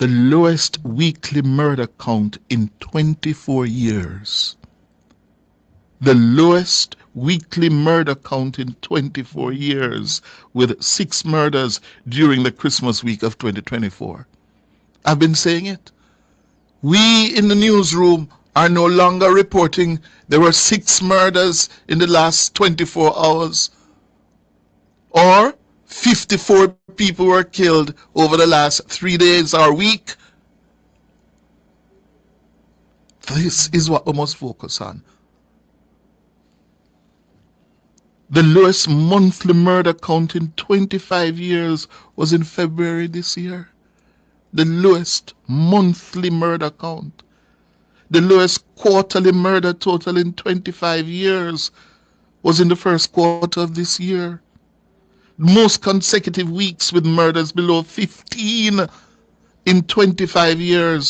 The lowest weekly murder count in 24 years. The lowest weekly murder count in 24 years, with 6 murders during the Christmas week of 2024. I've been saying it. We in the newsroom are no longer reporting there were 6 murders in the last 24 hours, or 54 people were killed over the last 3 days or week. This is what we must focus on. The lowest monthly murder count in 25 years was in February this year. The lowest monthly murder count. The lowest quarterly murder total in 25 years was in the first quarter of this year. Most consecutive weeks with murders below 15 in 25 years